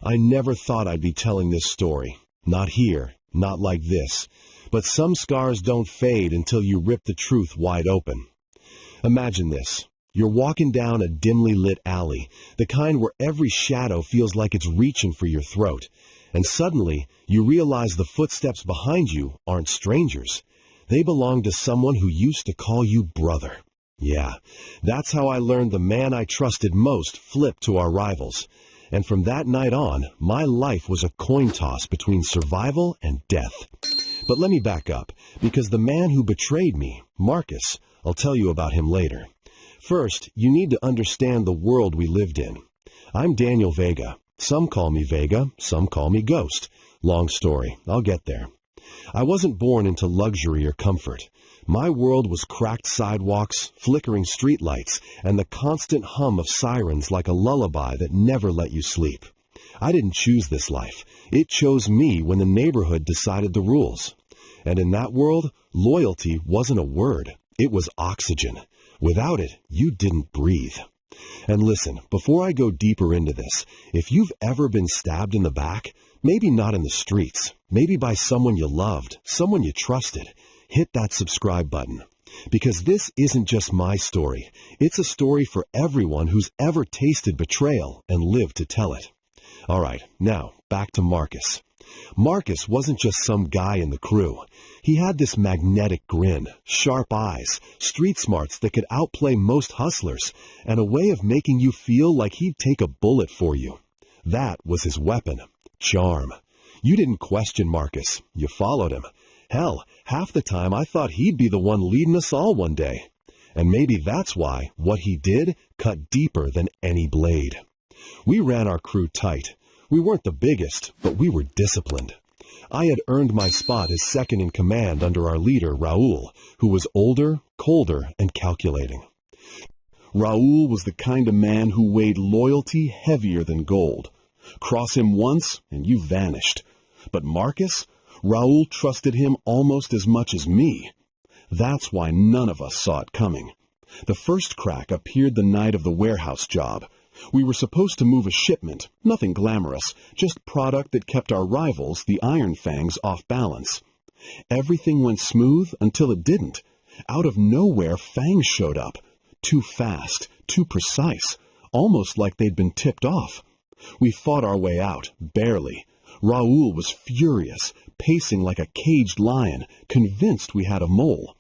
I never thought I'd be telling this story. Not here, not like this. But some scars don't fade until you rip the truth wide open. Imagine this. You're walking down a dimly lit alley, the kind where every shadow feels like it's reaching for your throat. And suddenly, you realize the footsteps behind you aren't strangers. They belong to someone who used to call you brother. Yeah, that's how I learned the man I trusted most flipped to our rivals. And from that night on, my life was a coin toss between survival and death. But let me back up, because the man who betrayed me, Marcus, I'll tell you about him later. First, you need to understand the world we lived in. I'm Daniel Vega. Some call me Vega, some call me Ghost. Long story, I'll get there. I wasn't born into luxury or comfort. My world was cracked sidewalks, flickering streetlights, and the constant hum of sirens like a lullaby that never let you sleep. I didn't choose this life. It chose me when the neighborhood decided the rules. And in that world, loyalty wasn't a word. It was oxygen. Without it, you didn't breathe. And listen, before I go deeper into this, if you've ever been stabbed in the back, maybe not in the streets, maybe by someone you loved, someone you trusted, hit that subscribe button. Because this isn't just my story. It's a story for everyone who's ever tasted betrayal and lived to tell it. All right, now back to Marcus. Marcus wasn't just some guy in the crew. He had this magnetic grin, sharp eyes, street smarts that could outplay most hustlers, and a way of making you feel like he'd take a bullet for you. That was his weapon, charm. You didn't question Marcus, you followed him. Hell, half the time I thought he'd be the one leading us all one day. And maybe that's why what he did cut deeper than any blade. We ran our crew tight. We weren't the biggest, but we were disciplined. I had earned my spot as second in command under our leader, Raul, who was older, colder, and calculating. Raul was the kind of man who weighed loyalty heavier than gold. Cross him once, and you vanished. But Marcus? Raul trusted him almost as much as me. That's why none of us saw it coming. The first crack appeared the night of the warehouse job. We were supposed to move a shipment, nothing glamorous, just product that kept our rivals, the Iron Fangs, off balance. Everything went smooth until it didn't. Out of nowhere, Fangs showed up. Too fast, too precise, almost like they'd been tipped off. We fought our way out, barely. Raul was furious, pacing like a caged lion, convinced we had a mole.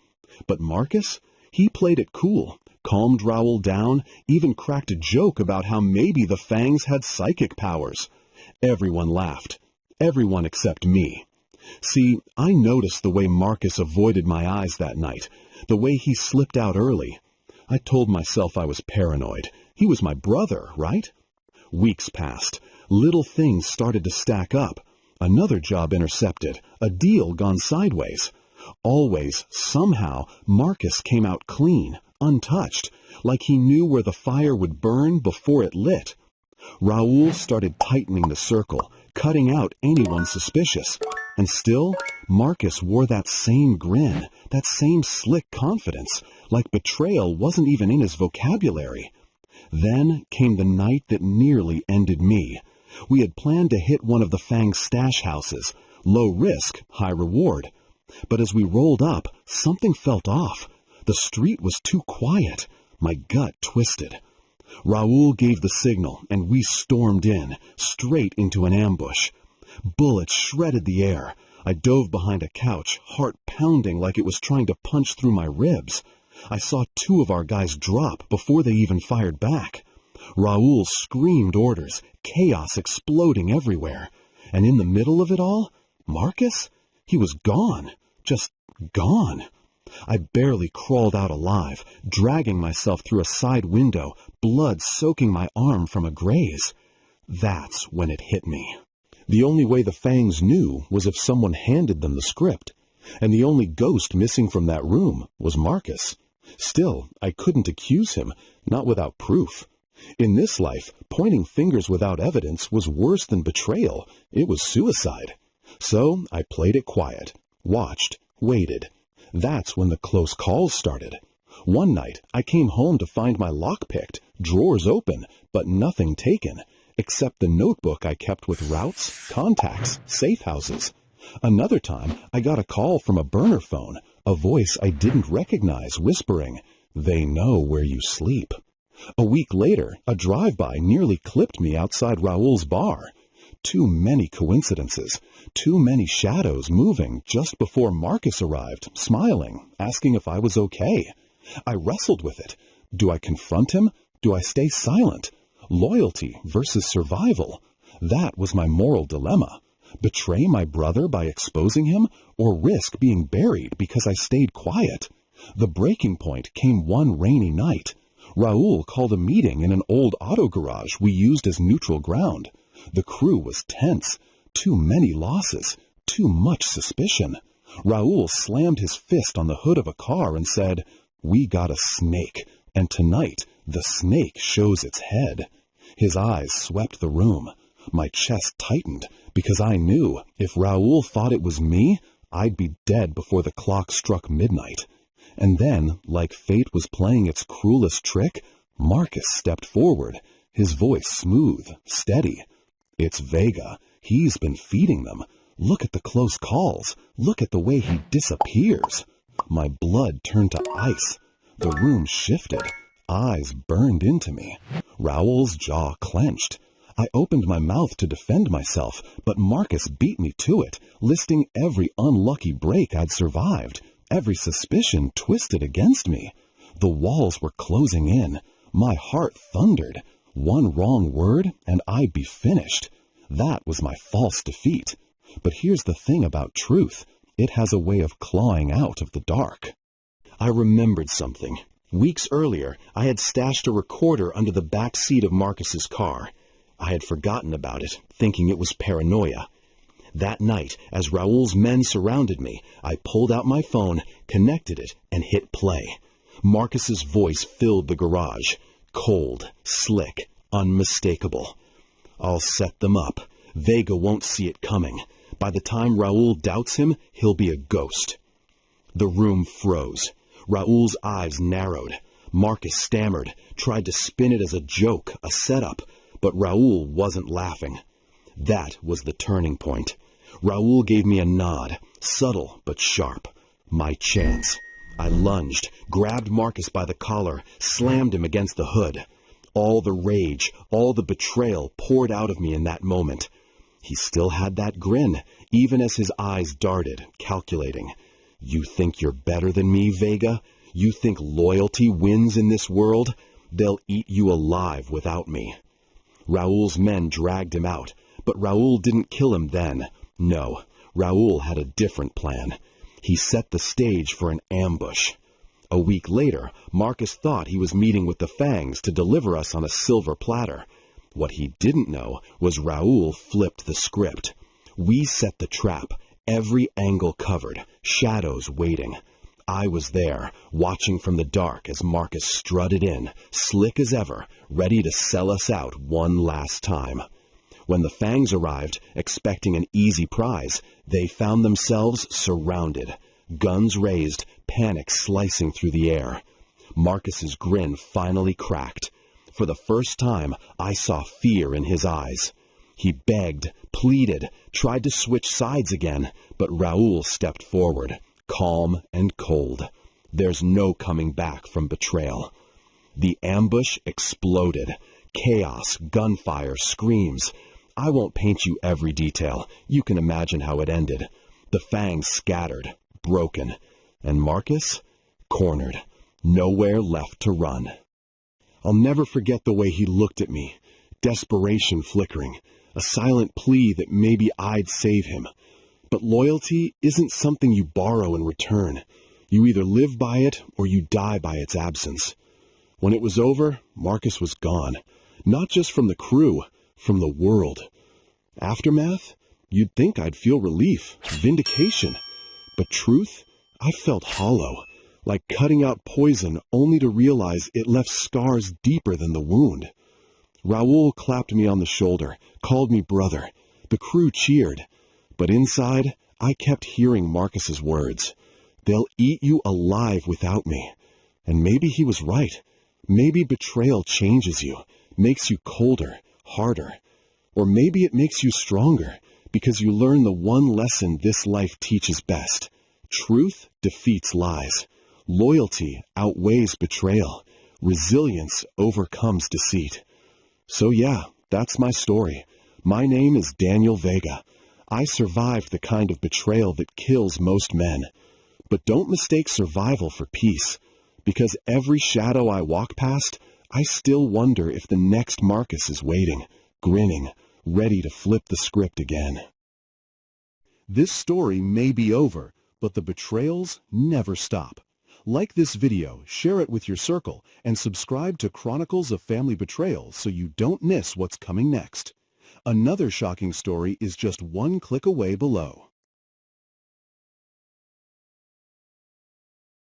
But Marcus? He played it cool. Calmed Raul down, even cracked a joke about how maybe the Fangs had psychic powers. Everyone laughed. Everyone except me. See, I noticed the way Marcus avoided my eyes that night, the way he slipped out early. I told myself I was paranoid. He was my brother, right? Weeks passed. Little things started to stack up. Another job intercepted, a deal gone sideways. Always, somehow, Marcus came out clean, untouched, like he knew where the fire would burn before it lit. Raul started tightening the circle, cutting out anyone suspicious. And still, Marcus wore that same grin, that same slick confidence, like betrayal wasn't even in his vocabulary. Then came the night that nearly ended me. We had planned to hit one of the Fang stash houses, low risk, high reward. But as we rolled up, something felt off. The street was too quiet. My gut twisted. Raul gave the signal, and we stormed in, straight into an ambush. Bullets shredded the air. I dove behind a couch, heart pounding like it was trying to punch through my ribs. I saw two of our guys drop before they even fired back. Raul screamed orders, chaos exploding everywhere. And in the middle of it all, Marcus? He was gone. Just gone. I barely crawled out alive, dragging myself through a side window, blood soaking my arm from a graze. That's when it hit me. The only way the Fangs knew was if someone handed them the script. And the only ghost missing from that room was Marcus. Still, I couldn't accuse him, not without proof. In this life, pointing fingers without evidence was worse than betrayal. It was suicide. So I played it quiet, watched, waited. That's when the close calls started. One night, I came home to find my lock picked, drawers open, but nothing taken. except the notebook I kept with routes, contacts, safe houses. Another time, I got a call from a burner phone, a voice I didn't recognize whispering, "They know where you sleep." A week later, a drive-by nearly clipped me outside Raoul's bar. Too many coincidences, too many shadows moving just before Marcus arrived, smiling, asking if I was okay. I wrestled with it. Do I confront him? Do I stay silent? Loyalty versus survival. That was my moral dilemma. Betray my brother by exposing him, or risk being buried because I stayed quiet? The breaking point came one rainy night. Raoul called a meeting in an old auto garage we used as neutral ground. The crew was tense. Too many losses. Too much suspicion. Raoul slammed his fist on the hood of a car and said, "We got a snake, and tonight the snake shows its head." His eyes swept the room. My chest tightened because I knew if Raoul thought it was me, I'd be dead before the clock struck midnight. And then, like fate was playing its cruelest trick, Marcus stepped forward, his voice smooth, steady. "It's Vega. He's been feeding them. Look at the close calls. Look at the way he disappears." My blood turned to ice. The room shifted. Eyes burned into me. Raoul's jaw clenched. I opened my mouth to defend myself, but Marcus beat me to it, listing every unlucky break I'd survived, every suspicion twisted against me. The walls were closing in. My heart thundered. One wrong word, and I'd be finished. That was my false defeat. But here's the thing about truth. It has a way of clawing out of the dark. I remembered something. Weeks earlier, I had stashed a recorder under the back seat of Marcus's car. I had forgotten about it, thinking it was paranoia. That night, as Raoul's men surrounded me, I pulled out my phone, connected it, and hit play. Marcus's voice filled the garage. Cold, slick, unmistakable. "I'll set them up. Vega won't see it coming. By the time Raoul doubts him, he'll be a ghost." The room froze. Raoul's eyes narrowed. Marcus stammered, tried to spin it as a joke, a setup, but Raoul wasn't laughing. That was the turning point. Raoul gave me a nod, subtle but sharp. My chance. I lunged, grabbed Marcus by the collar, slammed him against the hood. All the rage, all the betrayal poured out of me in that moment. He still had that grin, even as his eyes darted, calculating. "You think you're better than me, Vega? You think loyalty wins in this world? They'll eat you alive without me." Raoul's men dragged him out, but Raoul didn't kill him then. No, Raoul had a different plan. He set the stage for an ambush. A week later, Marcus thought he was meeting with the Fangs to deliver us on a silver platter. What he didn't know was Raoul flipped the script. We set the trap, every angle covered, shadows waiting. I was there, watching from the dark as Marcus strutted in, slick as ever, ready to sell us out one last time. When the Fangs arrived, expecting an easy prize, they found themselves surrounded. Guns raised, panic slicing through the air. Marcus's grin finally cracked. For the first time, I saw fear in his eyes. He begged, pleaded, tried to switch sides again, but Raoul stepped forward, calm and cold. There's no coming back from betrayal. The ambush exploded. Chaos, gunfire, screams. I won't paint you every detail. You can imagine how it ended. The Fangs scattered, broken, and Marcus cornered, nowhere left to run. I'll never forget the way he looked at me, desperation flickering, a silent plea that maybe I'd save him. But loyalty isn't something you borrow in return. You either live by it or you die by its absence. When it was over, Marcus was gone, not just from the crew, from the world. Aftermath? You'd think I'd feel relief, vindication. But truth? I felt hollow, like cutting out poison only to realize it left scars deeper than the wound. Raoul clapped me on the shoulder, called me brother. The crew cheered. But inside, I kept hearing Marcus's words. "They'll eat you alive without me." And maybe he was right. Maybe betrayal changes you, makes you colder, harder. Or maybe it makes you stronger because you learn the one lesson this life teaches best. Truth defeats lies. Loyalty outweighs betrayal. Resilience overcomes deceit. So yeah, that's my story. My name is Daniel Vega. I survived the kind of betrayal that kills most men. But don't mistake survival for peace, because every shadow I walk past, I still wonder if the next Marcus is waiting, grinning, ready to flip the script again. This story may be over, but the betrayals never stop. Like this video, share it with your circle, and subscribe to Chronicles of Family Betrayal so you don't miss what's coming next. Another shocking story is just one click away below.